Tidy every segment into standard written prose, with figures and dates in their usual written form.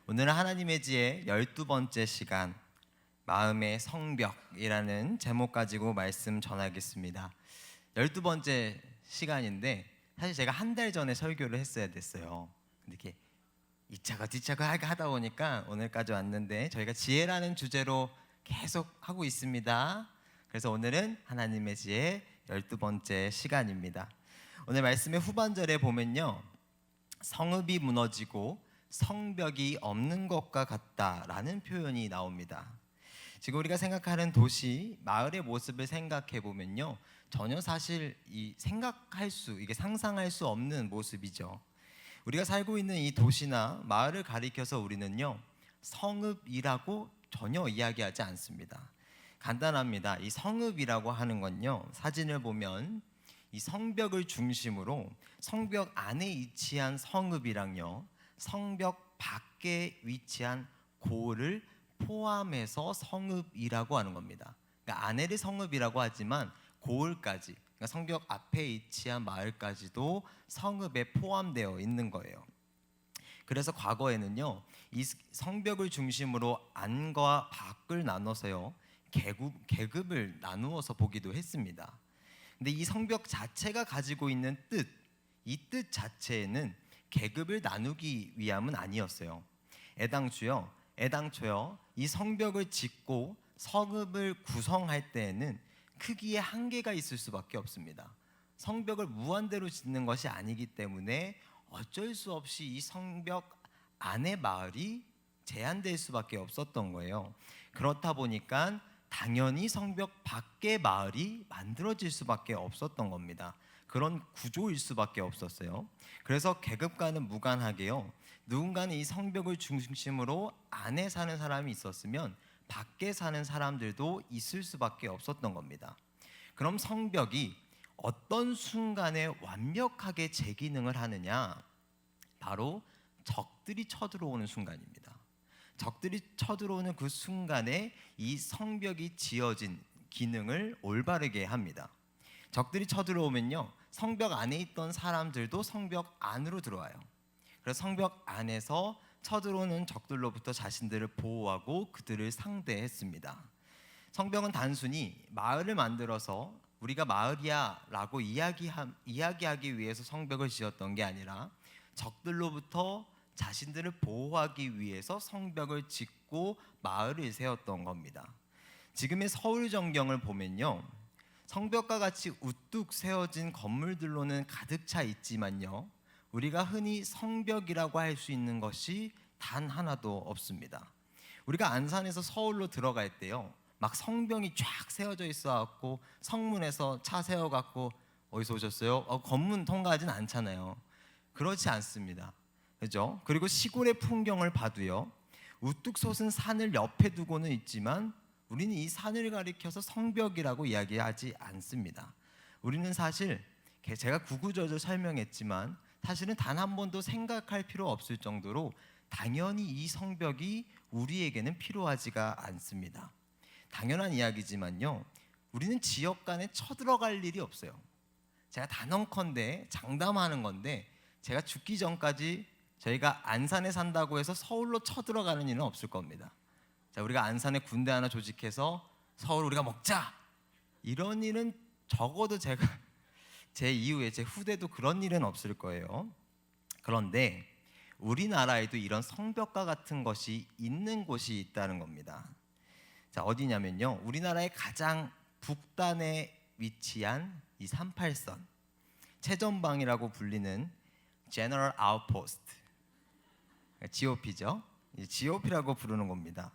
오늘은 하나님의 지혜 12번째 시간 마음의 성벽이라는 제목 가지고 말씀 전하겠습니다. 12번째 시간인데 사실 제가 한 달 전에 설교를 했어야 됐어요. 근데 이렇게 이차가 뒤차가 하다 보니까 오늘까지 왔는데 저희가 지혜라는 주제로 계속 하고 있습니다. 그래서 오늘은 하나님의 지혜 12번째 시간입니다. 오늘 말씀의 후반절에 보면요, 성읍이 무너지고 성벽이 없는 것과 같다라는 표현이 나옵니다. 지금 우리가 생각하는 도시, 마을의 모습을 생각해 보면요, 전혀 사실 이게 상상할 수 없는 모습이죠. 우리가 살고 있는 이 도시나 마을을 가리켜서 우리는요, 성읍이라고 전혀 이야기하지 않습니다. 간단합니다. 이 성읍이라고 하는 건요, 사진을 보면 이 성벽을 중심으로 성벽 안에 위치한 성읍이랑요, 성벽 밖에 위치한 고을을 포함해서 성읍이라고 하는 겁니다. 그러니까 안에를 성읍이라고 하지만 고을까지, 그러니까 성벽 앞에 위치한 마을까지도 성읍에 포함되어 있는 거예요. 그래서 과거에는요, 이 성벽을 중심으로 안과 밖을 나눠서요, 계급을 나누어서 보기도 했습니다. 근데 이 성벽 자체가 가지고 있는 뜻, 이 뜻 자체에는 계급을 나누기 위함은 아니었어요. 애당초요, 이 성벽을 짓고 성읍을 구성할 때에는 크기에 한계가 있을 수밖에 없습니다. 성벽을 무한대로 짓는 것이 아니기 때문에 어쩔 수 없이 이 성벽 안의 마을이 제한될 수밖에 없었던 거예요. 그렇다 보니까 당연히 성벽 밖의 마을이 만들어질 수밖에 없었던 겁니다. 그런 구조일 수밖에 없었어요. 그래서 계급과는 무관하게요, 누군가는 이 성벽을 중심으로 안에 사는 사람이 있었으면 밖에 사는 사람들도 있을 수밖에 없었던 겁니다. 그럼 성벽이 어떤 순간에 완벽하게 제 기능을 하느냐? 바로 적들이 쳐들어오는 순간입니다. 적들이 쳐들어오는 그 순간에 이 성벽이 지어진 기능을 올바르게 합니다. 적들이 쳐들어오면요, 성벽 안에 있던 사람들도 성벽 안으로 들어와요. 그래서 성벽 안에서 쳐들어오는 적들로부터 자신들을 보호하고 그들을 상대했습니다. 성벽은 단순히 마을을 만들어서 우리가 마을이야 라고 이야기하기 위해서 성벽을 지었던 게 아니라 적들로부터 자신들을 보호하기 위해서 성벽을 짓고 마을을 세웠던 겁니다. 지금의 서울 전경을 보면요, 성벽과 같이 우뚝 세워진 건물들로는 가득 차 있지만요, 우리가 흔히 성벽이라고 할 수 있는 것이 단 하나도 없습니다. 우리가 안산에서 서울로 들어갈 때요, 막 성벽이 쫙 세워져 있어갖고 성문에서 차 세워갖고 어디서 오셨어요? 검문 통과하진 않잖아요. 그렇지 않습니다. 그죠? 그리고 시골의 풍경을 봐도요, 우뚝 솟은 산을 옆에 두고는 있지만 우리는 이 산을 가리켜서 성벽이라고 이야기하지 않습니다. 우리는 사실 제가 구구절절 설명했지만 사실은 단 한 번도 생각할 필요 없을 정도로 당연히 이 성벽이 우리에게는 필요하지가 않습니다. 당연한 이야기지만요, 우리는 지역 간에 쳐들어갈 일이 없어요. 제가 단언컨대 장담하는 건데, 제가 죽기 전까지 저희가 안산에 산다고 해서 서울로 쳐들어가는 일은 없을 겁니다. 자, 우리가 안산에 군대 하나 조직해서 서울 우리가 먹자, 이런 일은 적어도 제 이후에 제 후대도 그런 일은 없을 거예요. 그런데 우리나라에도 이런 성벽과 같은 것이 있는 곳이 있다는 겁니다. 자, 어디냐면요, 우리나라의 가장 북단에 위치한 이 38선, 최전방이라고 불리는 General Outpost, GOP죠. GOP라고 부르는 겁니다.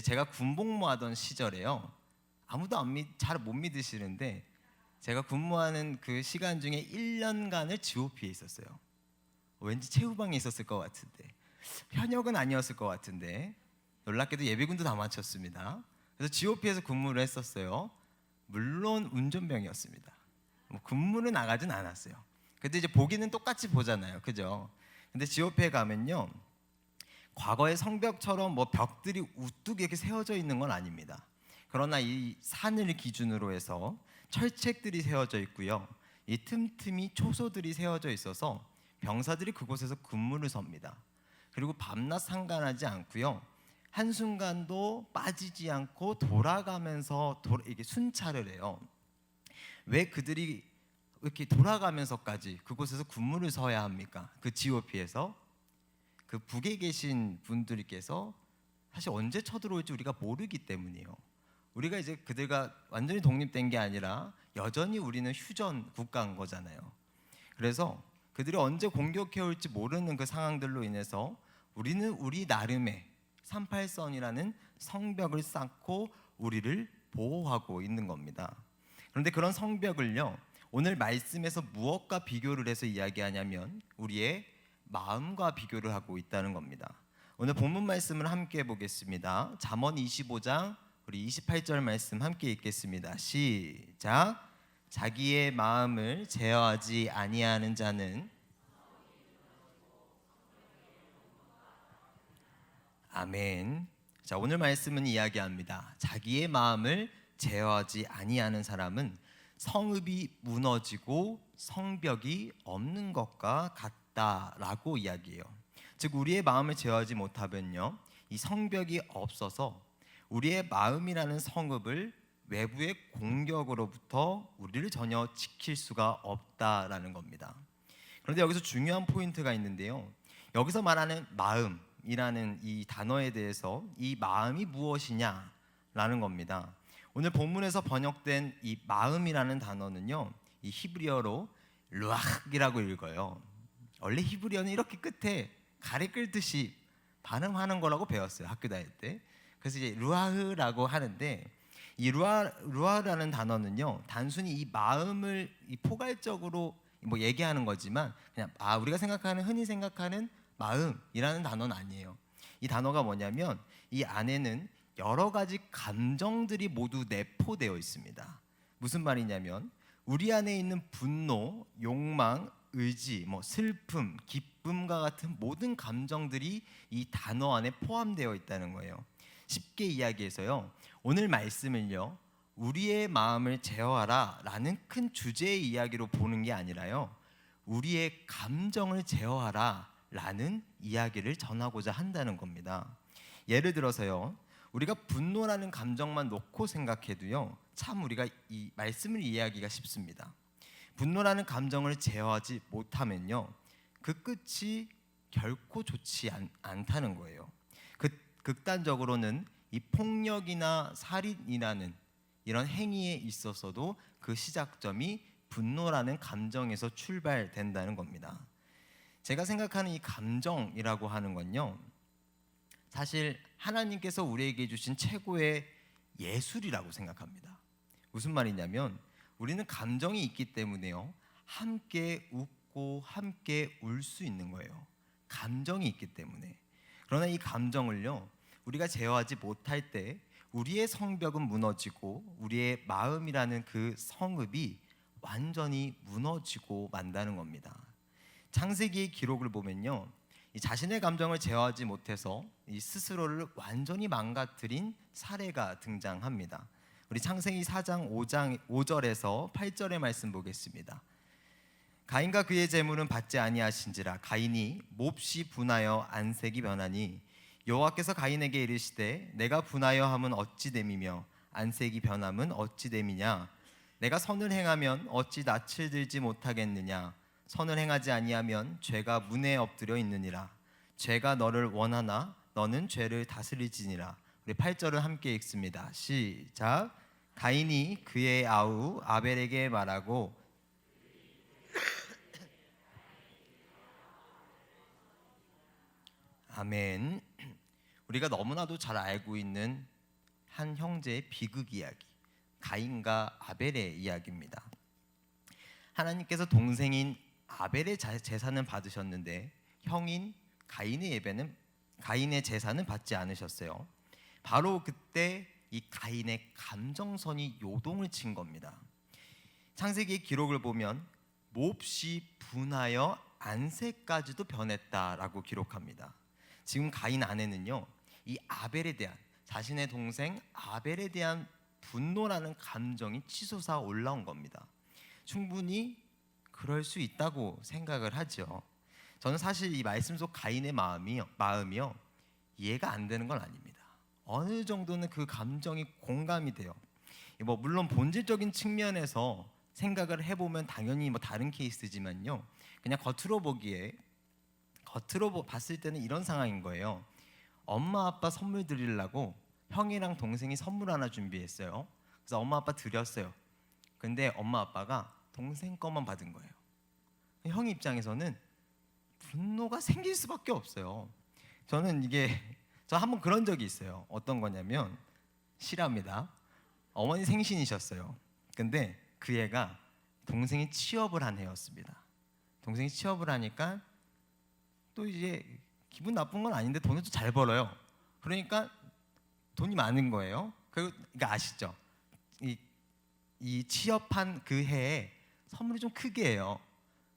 제가 군복무하던 시절에요, 아무도 잘 못 믿으시는데 제가 근무하는 그 시간 중에 1년간을 GOP에 있었어요. 왠지 최후방에 있었을 것 같은데, 현역은 아니었을 것 같은데, 놀랍게도 예비군도 다 마쳤습니다. 그래서 GOP에서 근무를 했었어요. 물론 운전병이었습니다. 근무를 나가진 않았어요. 근데 이제 보기는 똑같이 보잖아요, 그죠? 근데 GOP에 가면요, 과거의 성벽처럼 벽들이 우뚝 이렇게 세워져 있는 건 아닙니다. 그러나 이 산을 기준으로 해서 철책들이 세워져 있고요, 이 틈틈이 초소들이 세워져 있어서 병사들이 그곳에서 근무를 섭니다. 그리고 밤낮 상관하지 않고요. 한순간도 빠지지 않고 돌아가면서 이게 순찰을 해요. 왜 그들이 이렇게 돌아가면서까지 그곳에서 군무를 서야 합니까? 그 GOP에서 그 북에 계신 분들께서 사실 언제 쳐들어올지 우리가 모르기 때문이에요. 우리가 이제 그들과 완전히 독립된 게 아니라 여전히 우리는 휴전 국가인 거잖아요. 그래서 그들이 언제 공격해 올지 모르는 그 상황들로 인해서 우리는 우리 나름의 38선이라는 성벽을 쌓고 우리를 보호하고 있는 겁니다. 그런데 그런 성벽을요, 오늘 말씀에서 무엇과 비교를 해서 이야기하냐면 우리의 마음과 비교를 하고 있다는 겁니다. 오늘 본문 말씀을 함께 보겠습니다. 잠언 25장 우리 28절 말씀 함께 읽겠습니다. 시작. 자기의 마음을 제어하지 아니하는 자는 아멘. 자, 오늘 말씀은 이야기합니다. 자기의 마음을 제어하지 아니하는 사람은 성읍이 무너지고 성벽이 없는 것과 같다라고 이야기해요. 즉 우리의 마음을 제어하지 못하면요, 이 성벽이 없어서 우리의 마음이라는 성읍을 외부의 공격으로부터 우리를 전혀 지킬 수가 없다라는 겁니다. 그런데 여기서 중요한 포인트가 있는데요. 여기서 말하는 마음이라는 이 단어에 대해서 이 마음이 무엇이냐라는 겁니다. 오늘 본문에서 번역된 이 마음이라는 단어는요, 이 히브리어로 루아흐이라고 읽어요. 원래 히브리어는 이렇게 끝에 가래 끓듯이 발음하는 거라고 배웠어요, 학교 다닐 때. 그래서 이제 루아흐라고 하는데, 이 루아흐라는 단어는요, 단순히 이 마음을 이 포괄적으로 뭐 얘기하는 거지만 그냥 우리가 생각하는, 흔히 생각하는 마음이라는 단어는 아니에요. 이 단어가 뭐냐면 이 안에는 여러 가지 감정들이 모두 내포되어 있습니다. 무슨 말이냐면 우리 안에 있는 분노, 욕망, 의지, 슬픔, 기쁨과 같은 모든 감정들이 이 단어 안에 포함되어 있다는 거예요. 쉽게 이야기해서요, 오늘 말씀을요, 우리의 마음을 제어하라 라는 큰 주제의 이야기로 보는 게 아니라요, 우리의 감정을 제어하라 라는 이야기를 전하고자 한다는 겁니다. 예를 들어서요, 우리가 분노라는 감정만 놓고 생각해도요, 참 우리가 이 말씀을 이해하기가 쉽습니다. 분노라는 감정을 제어하지 못하면요, 그 끝이 결코 좋지 않다는 거예요. 극단적으로는 이 폭력이나 살인이라는 이런 행위에 있어서도 그 시작점이 분노라는 감정에서 출발된다는 겁니다. 제가 생각하는 이 감정이라고 하는 건요, 사실 하나님께서 우리에게 주신 최고의 예술이라고 생각합니다. 무슨 말이냐면 우리는 감정이 있기 때문에요, 함께 웃고 함께 울 수 있는 거예요. 감정이 있기 때문에. 그러나 이 감정을요, 우리가 제어하지 못할 때 우리의 성벽은 무너지고 우리의 마음이라는 그 성읍이 완전히 무너지고 만다는 겁니다. 창세기의 기록을 보면요, 이 자신의 감정을 제어하지 못해서 이 스스로를 완전히 망가뜨린 사례가 등장합니다. 우리 창세기 4장 5절에서 8절의 말씀 보겠습니다. 가인과 그의 재물은 받지 아니하신지라 가인이 몹시 분하여 안색이 변하니 여호와께서 가인에게 이르시되 내가 분하여 함은 어찌 됨이며 안색이 변함은 어찌 됨이냐. 내가 선을 행하면 어찌 낯을 들지 못하겠느냐. 선을 행하지 아니하면 죄가 문에 엎드려 있느니라. 죄가 너를 원하나 너는 죄를 다스리지니라. 우리 8절을 함께 읽습니다. 시작. 가인이 그의 아우 아벨에게 말하고 아멘. 우리가 너무나도 잘 알고 있는 한 형제의 비극 이야기, 가인과 아벨의 이야기입니다. 하나님께서 동생인 아벨의 제사는 받으셨는데 형인 가인의 제사는 받지 않으셨어요. 바로 그때 이 가인의 감정선이 요동을 친 겁니다. 창세기의 기록을 보면 몹시 분하여 안색까지도 변했다라고 기록합니다. 지금 가인 안에는요, 이 아벨에 대한, 자신의 동생 아벨에 대한 분노라는 감정이 치솟아 올라온 겁니다. 충분히 그럴 수 있다고 생각을 하죠. 저는 사실 이 말씀 속 가인의 마음이요 이해가 안 되는 건 아닙니다. 어느 정도는 그 감정이 공감이 돼요. 뭐 물론 본질적인 측면에서 생각을 해보면 당연히 뭐 다른 케이스지만요. 그냥 겉으로 봤을 때는 이런 상황인 거예요. 엄마 아빠 선물 드리려고 형이랑 동생이 선물 하나 준비했어요. 그래서 엄마 아빠 드렸어요. 근데 엄마 아빠가 동생 거만 받은 거예요. 형 입장에서는 분노가 생길 수밖에 없어요. 저 한번 그런 적이 있어요. 어떤 거냐면 실합니다. 어머니 생신이셨어요. 근데 그 애가 동생이 취업을 한 애였습니다. 동생이 취업을 하니까 또 이제 기분 나쁜 건 아닌데 돈을 또 잘 벌어요. 그러니까 돈이 많은 거예요. 그러니까 아시죠? 이 취업한 그 해에 선물이 좀 크게 해요.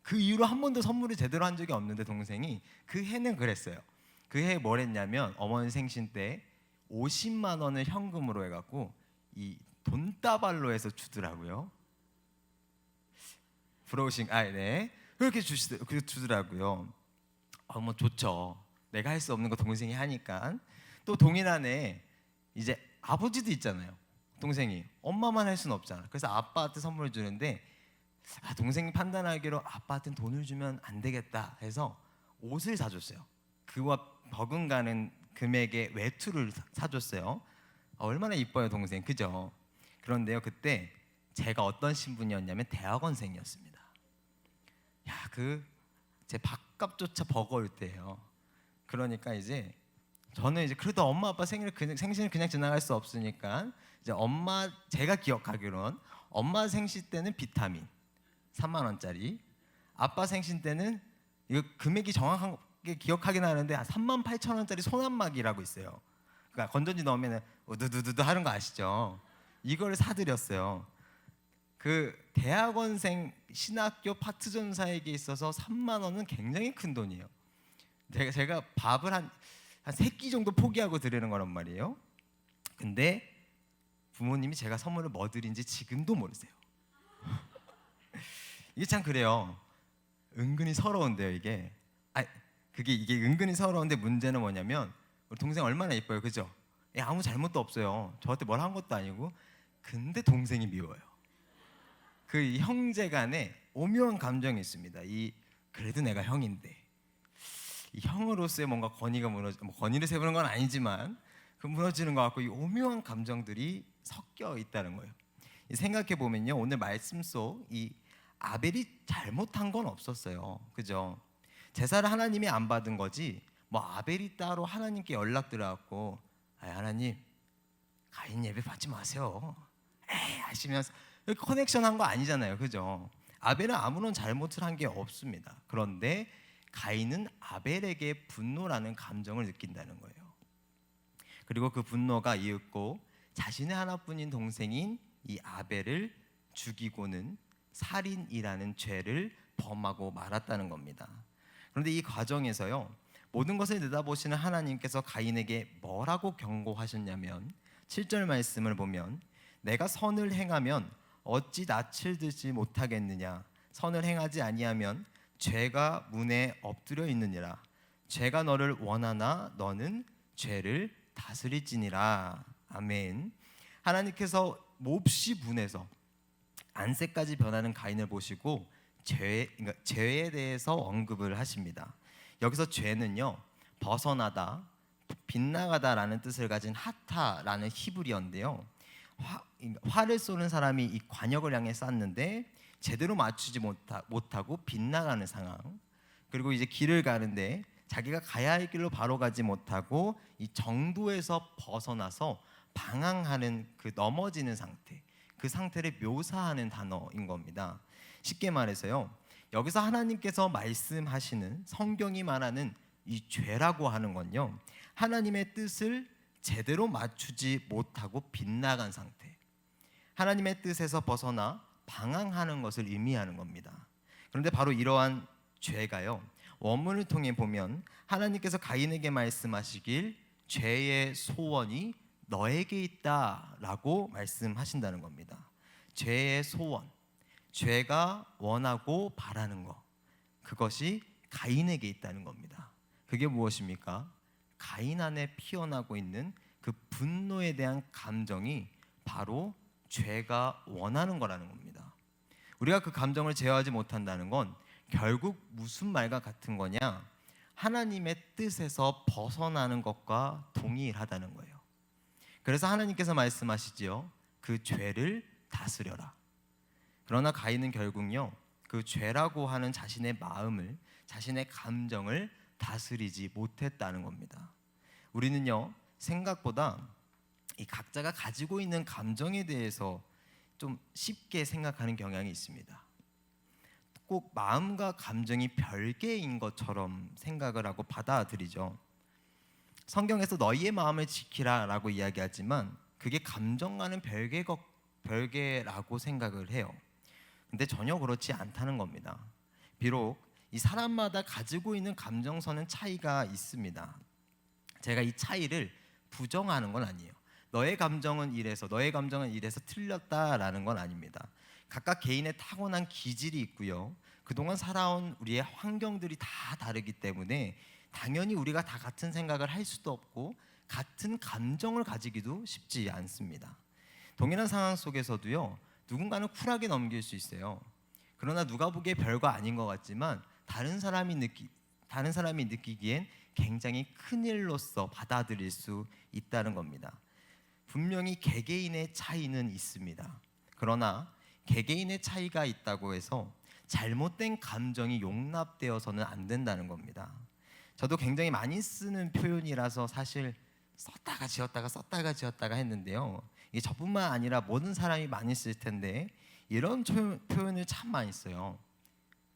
그 이후로 한 번도 선물을 제대로 한 적이 없는데 동생이 그 해는 그랬어요. 그 해에 뭘 했냐면 어머니 생신 때 50만 원을 현금으로 해갖고 이 돈다발로 해서 주더라고요. 네. 그렇게 주더라고요. 뭐 좋죠. 내가 할 수 없는 거 동생이 하니까. 또 동일한 애 이제 아버지도 있잖아요. 동생이 엄마만 할 수는 없잖아. 그래서 아빠한테 선물을 주는데 동생이 판단하기로 아빠한테는 돈을 주면 안 되겠다 해서 옷을 사줬어요. 그와 버금가는 금액의 외투를 사줬어요. 얼마나 이뻐요 동생, 그죠? 그런데요 그때 제가 어떤 신분이었냐면 대학원생이었습니다. 제 밥값조차 버거울 때예요. 그러니까 이제 저는 이제 그래도 엄마 아빠 생신을 그냥 지나갈 수 없으니까 이제 제가 기억하기로는 엄마 생신 때는 비타민 3만 원짜리, 아빠 생신 때는 이거 금액이 정확하게 기억하긴 하는데 3만 8천 원짜리 손안마기라고 있어요. 그러니까 건전지 넣으면 우두두두두 하는 거 아시죠? 이걸 사드렸어요. 그 대학원생 신학교 파트전사에게 있어서 3만 원은 굉장히 큰 돈이에요. 제가 밥을 한 3끼 정도 포기하고 드리는 거란 말이에요. 근데 부모님이 제가 선물을 뭐 드린지 지금도 모르세요. 이게 참 그래요. 은근히 서러운데요 이게. 이게 은근히 서러운데 문제는 뭐냐면 우리 동생 얼마나 예뻐요, 그죠? 아무 잘못도 없어요. 저한테 뭘 한 것도 아니고. 근데 동생이 미워요. 그 형제간에 오묘한 감정이 있습니다. 그래도 내가 형인데 이 형으로서의 뭔가 권위가 권위를 세우는 건 아니지만 그 무너지는 것 같고 이 오묘한 감정들이 섞여 있다는 거예요. 생각해 보면요 오늘 말씀 속 이 아벨이 잘못한 건 없었어요, 그죠? 제사를 하나님이 안 받은 거지 뭐 아벨이 따로 하나님께 연락 드려갖고 하나님 가인 예배 받지 마세요 하시면서 이렇게 커넥션 한 거 아니잖아요, 그죠? 아벨은 아무런 잘못을 한 게 없습니다. 그런데 가인은 아벨에게 분노라는 감정을 느낀다는 거예요. 그리고 그 분노가 이윽고 자신의 하나뿐인 동생인 이 아벨을 죽이고는 살인이라는 죄를 범하고 말았다는 겁니다. 그런데 이 과정에서요 모든 것을 내다보시는 하나님께서 가인에게 뭐라고 경고하셨냐면 7절 말씀을 보면 내가 선을 행하면 어찌 낯을 들지 못하겠느냐, 선을 행하지 아니하면 죄가 문에 엎드려 있느니라. 죄가 너를 원하나 너는 죄를 다스릴지니라. 아멘. 하나님께서 몹시 분해서 안색까지 변하는 가인을 보시고 죄에 대해서 언급을 하십니다. 여기서 죄는요 벗어나다, 빗나가다라는 뜻을 가진 하타라는 히브리어인데요. 활을 쏘는 사람이 이 관역을 향해 쐈는데 제대로 맞추지 못하고 빗나가는 상황. 그리고 이제 길을 가는데 자기가 가야 할 길로 바로 가지 못하고 이 정도에서 벗어나서 방황하는 그 넘어지는 상태, 그 상태를 묘사하는 단어인 겁니다. 쉽게 말해서요 여기서 하나님께서 말씀하시는, 성경이 말하는 이 죄라고 하는 건요 하나님의 뜻을 제대로 맞추지 못하고 빗나간 상태, 하나님의 뜻에서 벗어나 방황하는 것을 의미하는 겁니다. 그런데 바로 이러한 죄가요 원문을 통해 보면 하나님께서 가인에게 말씀하시길 죄의 소원이 너에게 있다라고 말씀하신다는 겁니다. 죄의 소원, 죄가 원하고 바라는 것, 그것이 가인에게 있다는 겁니다. 그게 무엇입니까? 가인 안에 피어나고 있는 그 분노에 대한 감정이 바로 죄가 원하는 거라는 겁니다. 우리가 그 감정을 제어하지 못한다는 건 결국 무슨 말과 같은 거냐? 하나님의 뜻에서 벗어나는 것과 동일하다는 거예요. 그래서 하나님께서 말씀하시지요. 그 죄를 다스려라. 그러나 가인은 결국요, 그 죄라고 하는 자신의 마음을, 자신의 감정을 다스리지 못했다는 겁니다. 우리는요, 생각보다 이 각자가 가지고 있는 감정에 대해서 좀 쉽게 생각하는 경향이 있습니다. 꼭 마음과 감정이 별개인 것처럼 생각을 하고 받아들이죠. 성경에서 너희의 마음을 지키라라고 이야기하지만 그게 감정과는 별개라고 생각을 해요. 근데 전혀 그렇지 않다는 겁니다. 비록 이 사람마다 가지고 있는 감정선은 차이가 있습니다. 제가 이 차이를 부정하는 건 아니에요. 너의 감정은 이래서 틀렸다라는 건 아닙니다. 각각 개인의 타고난 기질이 있고요. 그동안 살아온 우리의 환경들이 다 다르기 때문에 당연히 우리가 다 같은 생각을 할 수도 없고 같은 감정을 가지기도 쉽지 않습니다. 동일한 상황 속에서도요, 누군가는 쿨하게 넘길 수 있어요. 그러나 누가 보기에 별거 아닌 것 같지만 다른 사람이 느끼기엔 굉장히 큰 일로서 받아들일 수 있다는 겁니다. 분명히 개개인의 차이는 있습니다. 그러나 개개인의 차이가 있다고 해서 잘못된 감정이 용납되어서는 안 된다는 겁니다. 저도 굉장히 많이 쓰는 표현이라서 사실 썼다가 지웠다가 했는데요. 이게 저뿐만 아니라 모든 사람이 많이 쓸 텐데 이런 표현을 참 많이 써요.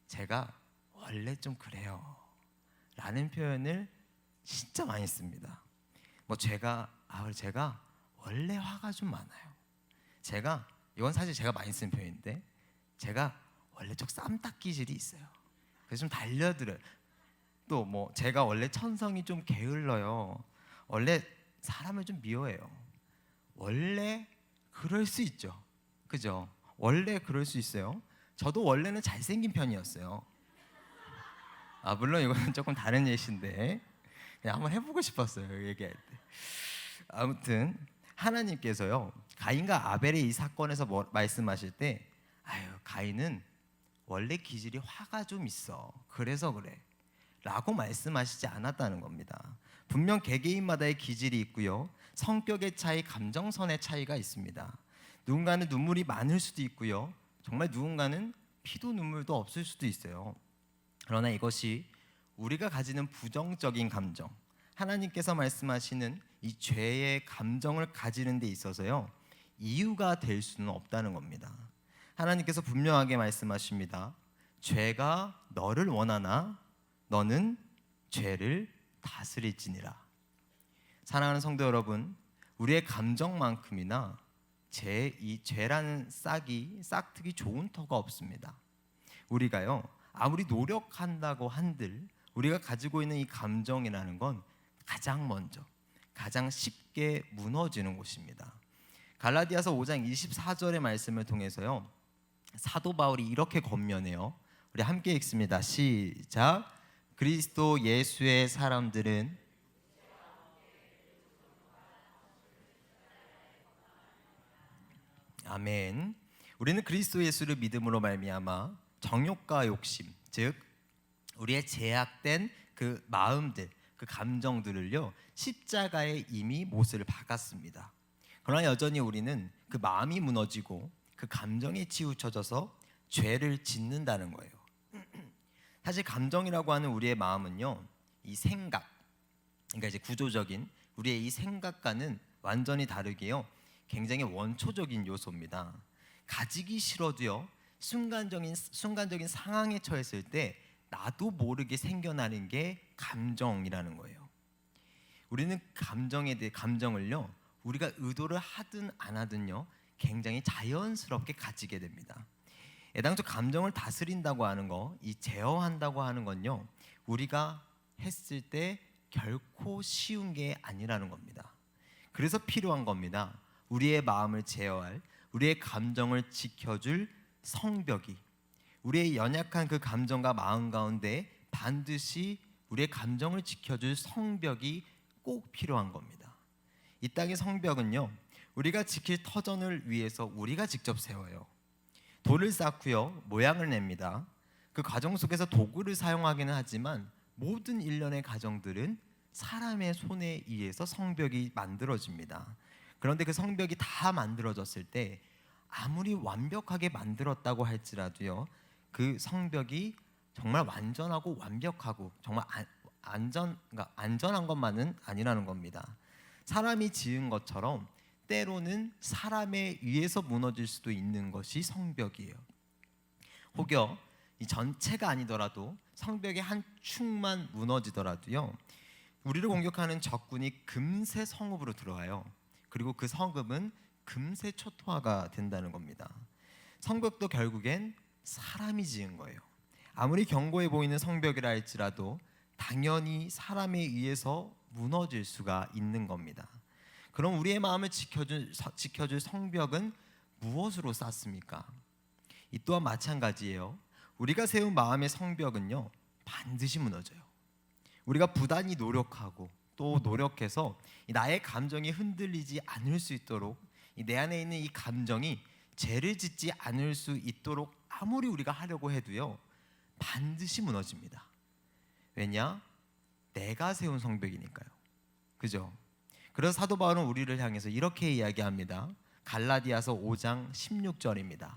제가 원래 좀 그래요 라는 표현을 진짜 많이 씁니다. 제가 원래 화가 좀 많아요. 이건 사실 제가 많이 쓰는 표현인데 제가 원래 좀 쌈딱기질이 있어요. 그래서 좀 달려들어요. 또 제가 원래 천성이 좀 게을러요. 원래 사람을 좀 미워해요. 원래 그럴 수 있죠. 그죠? 원래 그럴 수 있어요. 저도 원래는 잘생긴 편이었어요. 물론 이거는 조금 다른 예시인데 그냥 한번 해보고 싶었어요, 얘기할 때. 아무튼 하나님께서요, 가인과 아벨의 이 사건에서 말씀하실 때 가인은 원래 기질이 화가 좀 있어, 그래서 그래 라고 말씀하시지 않았다는 겁니다. 분명 개개인마다의 기질이 있고요, 성격의 차이, 감정선의 차이가 있습니다. 누군가는 눈물이 많을 수도 있고요, 정말 누군가는 피도 눈물도 없을 수도 있어요. 그러나 이것이 우리가 가지는 부정적인 감정, 하나님께서 말씀하시는 이 죄의 감정을 가지는 데 있어서요, 이유가 될 수는 없다는 겁니다. 하나님께서 분명하게 말씀하십니다. 죄가 너를 원하나 너는 죄를 다스릴지니라. 사랑하는 성도 여러분, 우리의 감정만큼이나 이 죄라는 싹트기 좋은 터가 없습니다. 우리가요, 아무리 노력한다고 한들 우리가 가지고 있는 이 감정이라는 건 가장 쉽게 무너지는 곳입니다. 갈라디아서 5장 24절의 말씀을 통해서요, 사도 바울이 이렇게 권면해요. 우리 함께 읽습니다. 시작. 그리스도 예수의 사람들은 아멘. 우리는 그리스도 예수를 믿음으로 말미암아 정욕과 욕심, 즉 우리의 제약된 그 마음들, 그 감정들을요, 십자가에 이미 못을 박았습니다. 그러나 여전히 우리는 그 마음이 무너지고 그 감정에 치우쳐져서 죄를 짓는다는 거예요. 사실 감정이라고 하는 우리의 마음은요, 이 생각, 그러니까 이제 구조적인 우리의 이 생각과는 완전히 다르게요, 굉장히 원초적인 요소입니다. 가지기 싫어도요, 순간적인 상황에 처했을 때 나도 모르게 생겨나는 게 감정이라는 거예요. 우리는 감정을요, 우리가 의도를 하든 안 하든요, 굉장히 자연스럽게 가지게 됩니다. 애당초 감정을 다스린다고 하는 거, 이 제어한다고 하는 건요, 우리가 했을 때 결코 쉬운 게 아니라는 겁니다. 그래서 필요한 겁니다. 우리의 마음을 제어할, 우리의 감정을 지켜줄 성벽이, 우리의 연약한 그 감정과 마음 가운데 반드시 우리의 감정을 지켜줄 성벽이 꼭 필요한 겁니다. 이 땅의 성벽은요, 우리가 지킬 터전을 위해서 우리가 직접 세워요. 돌을 쌓고요, 모양을 냅니다. 그 과정 속에서 도구를 사용하기는 하지만 모든 일련의 과정들은 사람의 손에 의해서 성벽이 만들어집니다. 그런데 그 성벽이 다 만들어졌을 때 아무리 완벽하게 만들었다고 할지라도요, 그 성벽이 정말 완전하고 완벽하고 정말 안전한 것만은 아니라는 겁니다. 사람이 지은 것처럼 때로는 사람에 의해서 무너질 수도 있는 것이 성벽이에요. 혹여 이 전체가 아니더라도 성벽의 한 축만 무너지더라도요, 우리를 공격하는 적군이 금세 성읍으로 들어와요. 그리고 그 성읍은 금세 초토화가 된다는 겁니다. 성벽도 결국엔 사람이 지은 거예요. 아무리 견고해 보이는 성벽이라 할지라도 당연히 사람에 의해서 무너질 수가 있는 겁니다. 그럼 우리의 마음을 지켜줄 성벽은 무엇으로 쌓습니까? 이 또한 마찬가지예요. 우리가 세운 마음의 성벽은요, 반드시 무너져요. 우리가 부단히 노력하고 또 노력해서 나의 감정이 흔들리지 않을 수 있도록, 내 안에 있는 이 감정이 죄를 짓지 않을 수 있도록 아무리 우리가 하려고 해도요, 반드시 무너집니다. 왜냐? 내가 세운 성벽이니까요. 그죠? 그래서 사도 바울은 우리를 향해서 이렇게 이야기합니다. 갈라디아서 5장 16절입니다.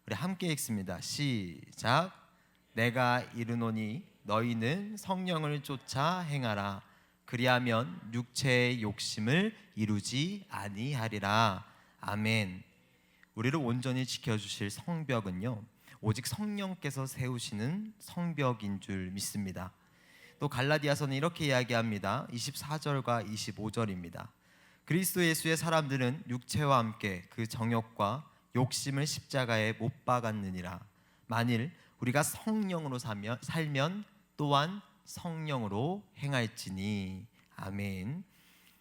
우리 함께 읽습니다. 시작. 내가 이르노니 너희는 성령을 쫓아 행하라. 그리하면 육체의 욕심을 이루지 아니하리라. 아멘. 우리를 온전히 지켜주실 성벽은요, 오직 성령께서 세우시는 성벽인 줄 믿습니다. 또 갈라디아서는 이렇게 이야기합니다. 24절과 25절입니다. 그리스도 예수의 사람들은 육체와 함께 그 정욕과 욕심을 십자가에 못 박았느니라. 만일 우리가 성령으로 살면 또한 성령으로 행할지니. 아멘.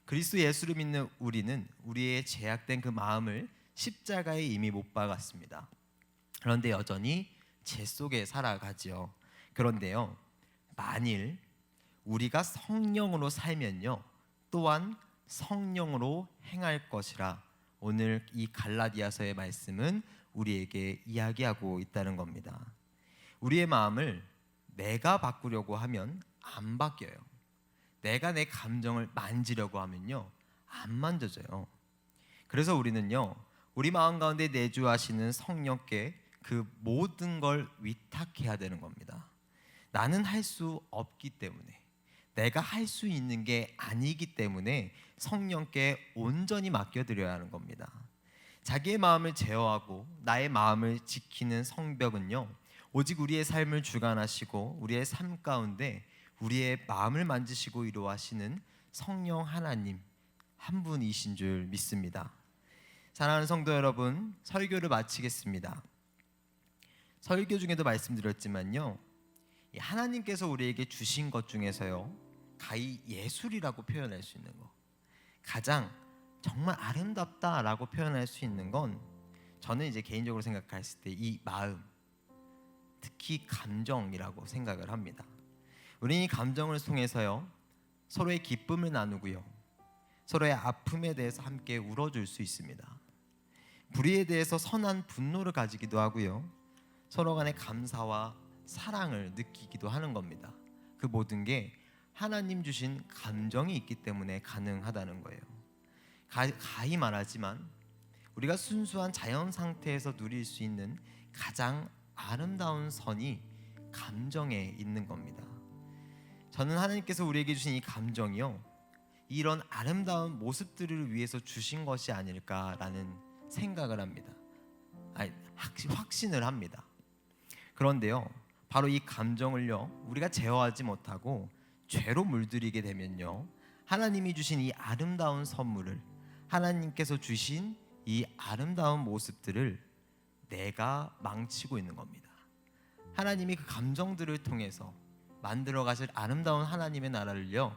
그리스도 예수를 믿는 우리는 우리의 죄악된 그 마음을 십자가에 이미 못 박았습니다. 그런데 여전히 죄 속에 살아가지요. 그런데요, 만일 우리가 성령으로 살면요, 또한 성령으로 행할 것이라 오늘 이 갈라디아서의 말씀은 우리에게 이야기하고 있다는 겁니다. 우리의 마음을 내가 바꾸려고 하면 안 바뀌어요. 내가 내 감정을 만지려고 하면요, 안 만져져요. 그래서 우리는요, 우리 마음 가운데 내주하시는 성령께 그 모든 걸 위탁해야 되는 겁니다. 나는 할 수 없기 때문에, 내가 할 수 있는 게 아니기 때문에 성령께 온전히 맡겨드려야 하는 겁니다. 자기의 마음을 제어하고 나의 마음을 지키는 성벽은요, 오직 우리의 삶을 주관하시고 우리의 삶 가운데 우리의 마음을 만지시고 이루하시는 성령 하나님 한 분이신 줄 믿습니다. 사랑하는 성도 여러분, 설교를 마치겠습니다. 설교 중에도 말씀드렸지만요, 하나님께서 우리에게 주신 것 중에서요, 가히 예술이라고 표현할 수 있는 것, 가장 정말 아름답다라고 표현할 수 있는 건, 저는 이제 개인적으로 생각했을 때 이 마음, 특히 감정이라고 생각을 합니다. 우리는 이 감정을 통해서요, 서로의 기쁨을 나누고요, 서로의 아픔에 대해서 함께 울어줄 수 있습니다. 불의에 대해서 선한 분노를 가지기도 하고요, 서로 간의 감사와 사랑을 느끼기도 하는 겁니다. 그 모든 게 하나님 주신 감정이 있기 때문에 가능하다는 거예요. 가히 말하지만 우리가 순수한 자연 상태에서 누릴 수 있는 가장 아름다운 선이 감정에 있는 겁니다. 저는 하나님께서 우리에게 주신 이 감정이요, 이런 아름다운 모습들을 위해서 주신 것이 아닐까라는 생각을 합니다. 확신을 합니다. 그런데요, 바로 이 감정을요, 우리가 제어하지 못하고 죄로 물들이게 되면요, 하나님이 주신 이 아름다운 선물을, 하나님께서 주신 이 아름다운 모습들을 내가 망치고 있는 겁니다. 하나님이 그 감정들을 통해서 만들어 가실 아름다운 하나님의 나라를요,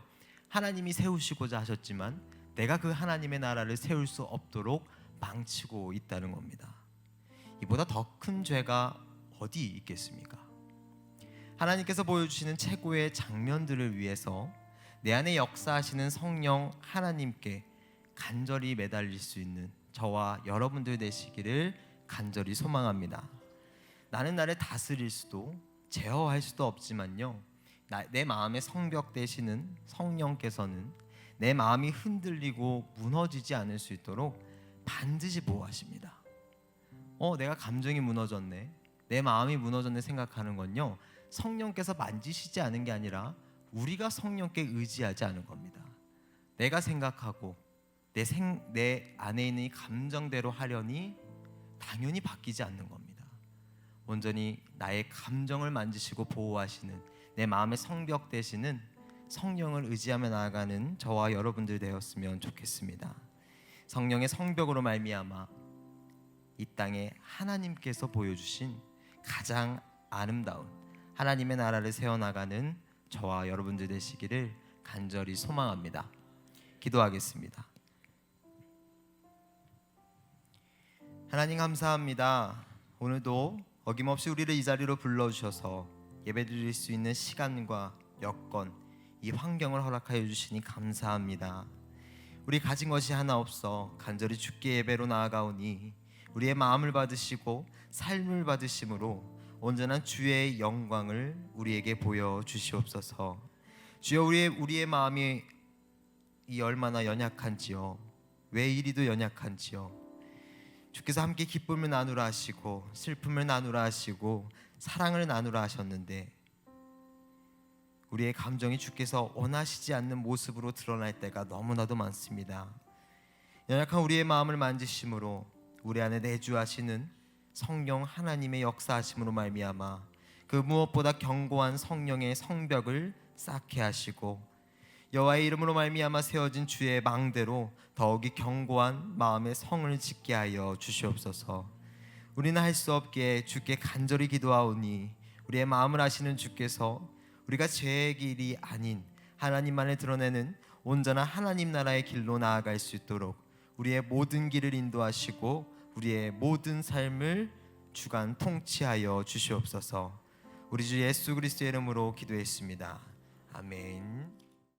하나님이 세우시고자 하셨지만 내가 그 하나님의 나라를 세울 수 없도록 망치고 있다는 겁니다. 이보다 더 큰 죄가 어디 있겠습니까? 하나님께서 보여주시는 최고의 장면들을 위해서 내 안에 역사하시는 성령 하나님께 간절히 매달릴 수 있는 저와 여러분들 되시기를 간절히 소망합니다. 나는 나를 다스릴 수도 제어할 수도 없지만요, 내 마음의 성벽 되시는 성령께서는 내 마음이 흔들리고 무너지지 않을 수 있도록 반드시 보호하십니다. 내가 감정이 무너졌네, 내 마음이 무너졌네 생각하는 건요, 성령께서 만지시지 않은 게 아니라 우리가 성령께 의지하지 않은 겁니다. 내가 생각하고 내 안에 있는 이 감정대로 하려니 당연히 바뀌지 않는 겁니다. 온전히 나의 감정을 만지시고 보호하시는 내 마음의 성벽 되시는 성령을 의지하며 나아가는 저와 여러분들 되었으면 좋겠습니다. 성령의 성벽으로 말미암아 이 땅에 하나님께서 보여주신 가장 아름다운 하나님의 나라를 세워나가는 저와 여러분들 되시기를 간절히 소망합니다. 기도하겠습니다. 하나님 감사합니다. 오늘도 어김없이 우리를 이 자리로 불러주셔서 예배드릴 수 있는 시간과 여건, 이 환경을 허락하여 주시니 감사합니다. 우리 가진 것이 하나 없어 간절히 주께 예배로 나아가오니 우리의 마음을 받으시고 삶을 받으심으로 온전한 주의 영광을 우리에게 보여주시옵소서. 주여, 우리의 마음이 얼마나 연약한지요, 왜 이리도 연약한지요, 주께서 함께 기쁨을 나누라 하시고 슬픔을 나누라 하시고 사랑을 나누라 하셨는데 우리의 감정이 주께서 원하시지 않는 모습으로 드러날 때가 너무나도 많습니다. 연약한 우리의 마음을 만지심으로 우리 안에 내주하시는 성령 하나님의 역사하심으로 말미암아 그 무엇보다 견고한 성령의 성벽을 쌓게 하시고 여호와의 이름으로 말미암아 세워진 주의 망대로 더욱이 견고한 마음의 성을 짓게 하여 주시옵소서. 우리는 할 수 없기에 주께 간절히 기도하오니 우리의 마음을 아시는 주께서 우리가 죄의 길이 아닌 하나님만을 드러내는 온전한 하나님 나라의 길로 나아갈 수 있도록 우리의 모든 길을 인도하시고 우리의 모든 삶을 주관 통치하여 주시옵소서. 우리 주 예수 그리스도의 이름으로 기도했습니다. 아멘.